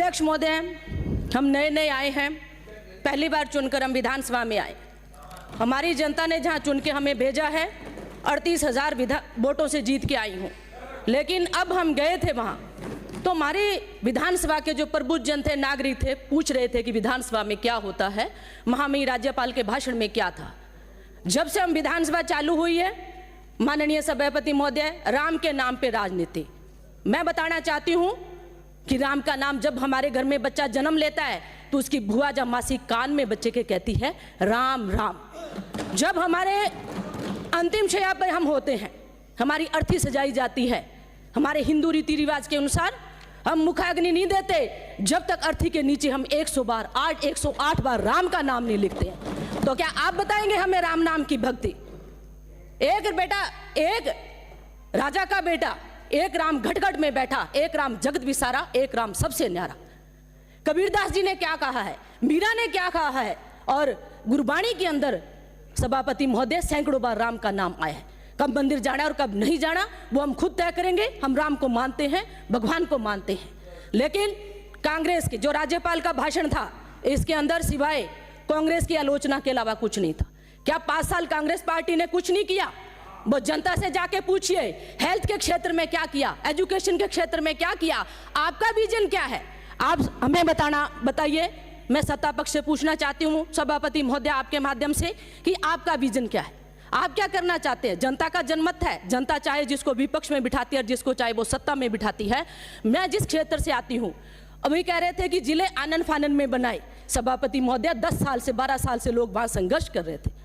अध्यक्ष महोदय, हम नए नए आए हैं, पहली बार चुनकर हम विधानसभा में आए। हमारी जनता ने जहां चुन के हमें भेजा है 38,000 वोटों से जीत के आई हूं, लेकिन अब हम गए थे वहां तो हमारी विधानसभा के जो प्रबुद्ध जन थे, नागरिक थे, पूछ रहे थे कि विधानसभा में क्या होता है, महामहिम राज्यपाल के भाषण में क्या था। जब से हम विधानसभा चालू हुई है, माननीय सभापति महोदय, राम के नाम पे राजनीति। मैं बताना चाहती हूं कि राम का नाम, जब हमारे घर में बच्चा जन्म लेता है तो उसकी बुआ या मासी कान में बच्चे के कहती है राम राम। जब हमारे अंतिम शैया पर हम होते हैं, हमारी अर्थी सजाई जाती है, हमारे हिंदू रीति रिवाज के अनुसार हम मुखाग्नि नहीं देते जब तक अर्थी के नीचे हम 108 बार राम का नाम नहीं लिखते हैं। तो क्या आप बताएंगे हमें राम नाम की भक्ति? एक बेटा, एक राजा का बेटा, एक राम घट में बैठा, एक राम जगत विसारा, एक राम सबसे न्यारा। कबीरदास जी ने क्या कहा है, मीरा ने क्या कहा है, और गुरबाणी के अंदर सभापति महोदय सैकड़ों बार राम का नाम आया है। कब मंदिर जाना और कब नहीं जाना वो हम खुद तय करेंगे। हम राम को मानते हैं, भगवान को मानते हैं। लेकिन कांग्रेस के जो राज्यपाल का भाषण था, इसके अंदर सिवाय कांग्रेस की आलोचना के अलावा कुछ नहीं था। क्या 5 साल कांग्रेस पार्टी ने कुछ नहीं किया? वो जनता से जाके पूछिए, हेल्थ के क्षेत्र में क्या किया, एजुकेशन के क्षेत्र में क्या किया, आपका विजन क्या है? आप हमें बताइए। मैं सत्ता पक्ष से पूछना चाहती हूँ सभापति महोदय आपके माध्यम से कि आपका विजन क्या है, आप क्या करना चाहते हैं? जनता का जनमत है, जनता चाहे जिसको विपक्ष में बिठाती है और जिसको चाहे वो सत्ता में बिठाती है। मैं जिस क्षेत्र से आती हूँ, अभी कह रहे थे कि जिले आनन फानन में बनाए, सभापति महोदय 10 साल से 12 साल से लोग वहां संघर्ष कर रहे थे।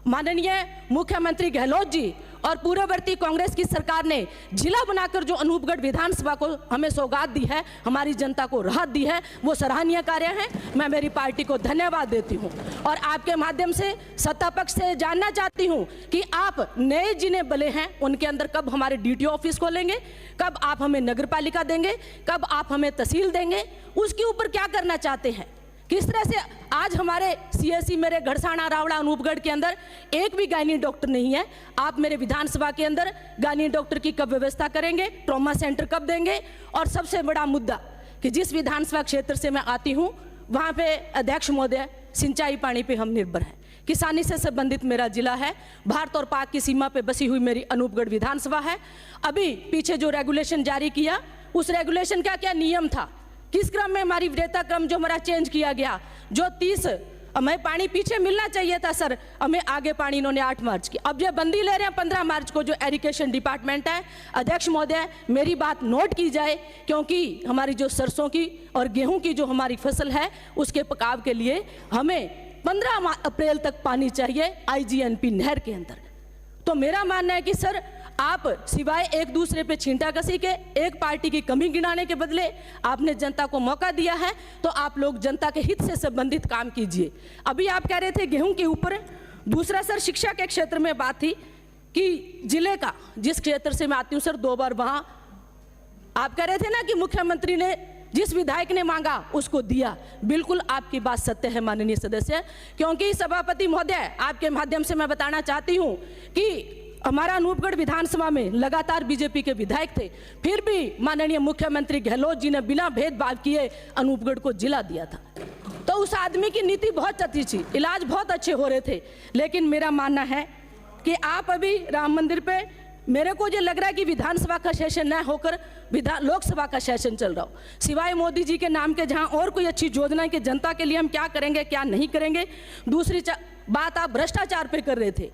माननीय मुख्यमंत्री गहलोत जी और पूर्ववर्ती कांग्रेस की सरकार ने जिला बनाकर जो अनूपगढ़ विधानसभा को हमें सौगात दी है, हमारी जनता को राहत दी है, वो सराहनीय कार्य है। मैं मेरी पार्टी को धन्यवाद देती हूं और आपके माध्यम से सत्ता पक्ष से जानना चाहती हूं कि आप नए जिन्हें बले हैं उनके अंदर कब हमारे डीटीओ ऑफिस खोलेंगे, कब आप हमें नगर पालिका देंगे, कब आप हमें तहसील देंगे, उसके ऊपर क्या करना चाहते हैं? किस तरह से आज हमारे सीएससी मेरे घड़साना रावड़ा अनूपगढ़ के अंदर एक भी गायनी डॉक्टर नहीं है। आप मेरे विधानसभा के अंदर गायनी डॉक्टर की कब व्यवस्था करेंगे, ट्रॉमा सेंटर कब देंगे? और सबसे बड़ा मुद्दा कि जिस विधानसभा क्षेत्र से मैं आती हूँ वहाँ पे अध्यक्ष महोदय सिंचाई पानी पे हम निर्भर हैं। किसानी से संबंधित मेरा जिला है, भारत और पाक की सीमा पे बसी हुई मेरी अनूपगढ़ विधानसभा है। अभी पीछे जो रेगुलेशन जारी किया, उस रेगुलेशन का क्या नियम था, किस क्रम में हमारी वरीयता क्रम जो हमारा चेंज किया गया, जो 30 हमें पानी पीछे मिलना चाहिए था सर, हमें आगे पानी इन्होंने 8 मार्च की, अब ये बंदी ले रहे हैं 15 मार्च को जो इरिगेशन डिपार्टमेंट है। अध्यक्ष महोदय मेरी बात नोट की जाए, क्योंकि हमारी जो सरसों की और गेहूं की जो हमारी फसल है उसके पकाव के लिए हमें 15 अप्रैल तक पानी चाहिए आईजीएनपी नहर के अंदर। तो मेरा मानना है कि सर आप सिवाय एक दूसरे पे छींटा कसी के, एक पार्टी की कमी गिनाने के बदले आपने जनता को मौका दिया है तो आप लोग जनता के हित से संबंधित काम कीजिए। अभी आप कह रहे थे गेहूं के ऊपर, दूसरा सर शिक्षा के क्षेत्र में बात थी कि जिले का, जिस क्षेत्र से मैं आती हूँ सर, 2 बार वहां आप कह रहे थे ना कि मुख्यमंत्री ने जिस विधायक ने मांगा उसको दिया। बिल्कुल आपकी बात सत्य है माननीय सदस्य, क्योंकि सभापति महोदय आपके माध्यम से मैं बताना चाहती हूँ कि हमारा अनूपगढ़ विधानसभा में लगातार बीजेपी के विधायक थे, फिर भी माननीय मुख्यमंत्री गहलोत जी ने बिना भेदभाव किए अनूपगढ़ को जिला दिया था। तो उस आदमी की नीति बहुत अच्छी थी, इलाज बहुत अच्छे हो रहे थे। लेकिन मेरा मानना है कि आप अभी राम मंदिर पे, मेरे को ये लग रहा है कि विधानसभा का सेशन न होकर लोकसभा का सेशन चल रहा हो। सिवाय मोदी जी के नाम के जहां और कोई अच्छी योजना की जनता के लिए हम क्या करेंगे क्या नहीं करेंगे। दूसरी बात आप भ्रष्टाचार पे कर रहे थे,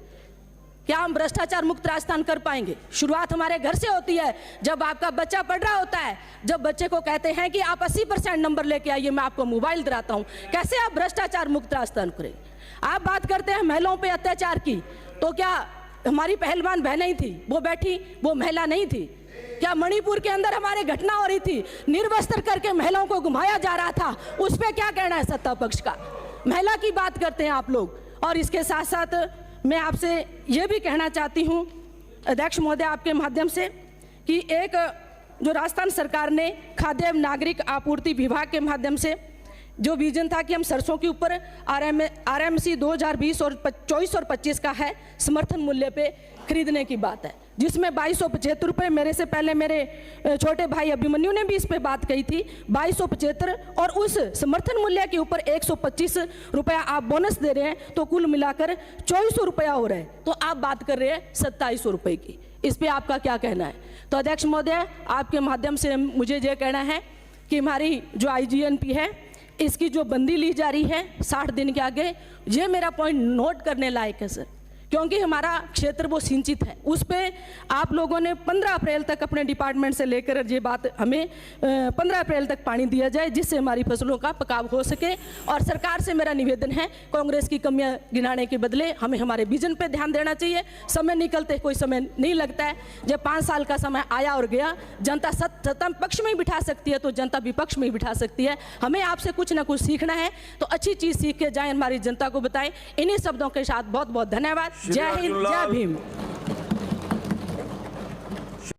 क्या हम भ्रष्टाचार मुक्त राजस्थान कर पाएंगे? शुरुआत हमारे घर से होती है। जब आपका बच्चा पढ़ रहा होता है, जब बच्चे को कहते हैं कि आप 80% नंबर लेके आइए, मैं आपको मोबाइल दिलाता हूं, कैसे आप भ्रष्टाचार मुक्त राजस्थान करें? आप बात करते हैं महिलाओं पे अत्याचार की, तो क्या हमारी पहलवान बहनें ही थी, वो बैठी, वो महिला नहीं थी? क्या मणिपुर के अंदर हमारे घटना हो रही थी, निर्वस्त्र करके महिलाओं को घुमाया जा रहा था, उस पर क्या कहना है सत्ता पक्ष का? महिला की बात करते हैं आप लोग। और इसके साथ साथ मैं आपसे ये भी कहना चाहती हूँ अध्यक्ष महोदय आपके माध्यम से कि एक जो राजस्थान सरकार ने खाद्य एवं नागरिक आपूर्ति विभाग के माध्यम से जो विजन था कि हम सरसों के ऊपर आरएमसी 2020 और 24 और 25 का है समर्थन मूल्य पे खरीदने की बात है। जिसमें 2275 रुपये, मेरे से पहले मेरे छोटे भाई अभिमन्यु ने भी इस पे बात कही थी, 2275, और उस समर्थन मूल्य के ऊपर 125 रुपया आप बोनस दे रहे हैं, तो कुल मिलाकर 2400 रुपया हो रहा है। तो आप बात कर रहे हैं 2700 रुपये की। इस पे आपका क्या कहना है? तो अध्यक्ष महोदय, आपके माध्यम से मुझे ये कहना है कि हमारी जो IGNP है, इसकी जो बंदी ली जा रही है 60 दिन के आगे, ये मेरा पॉइंट नोट करने लायक है सर, क्योंकि हमारा क्षेत्र वो सिंचित है। उस पर आप लोगों ने 15 अप्रैल तक अपने डिपार्टमेंट से लेकर ये बात हमें 15 अप्रैल तक पानी दिया जाए, जिससे हमारी फसलों का पकाव हो सके। और सरकार से मेरा निवेदन है, कांग्रेस की कमियां गिनाने के बदले हमें हमारे विजन पे ध्यान देना चाहिए। समय निकलते कोई समय नहीं लगता है। जब 5 साल का समय आया और गया, जनता सत्ता पक्ष में ही बिठा सकती है तो जनता विपक्ष में ही बिठा सकती है। हमें आपसे कुछ ना कुछ सीखना है, तो अच्छी चीज़ सीख के जाएं, हमारी जनता को बताएं। इन्हीं शब्दों के साथ बहुत बहुत धन्यवाद। जय हिंद, जय भीम।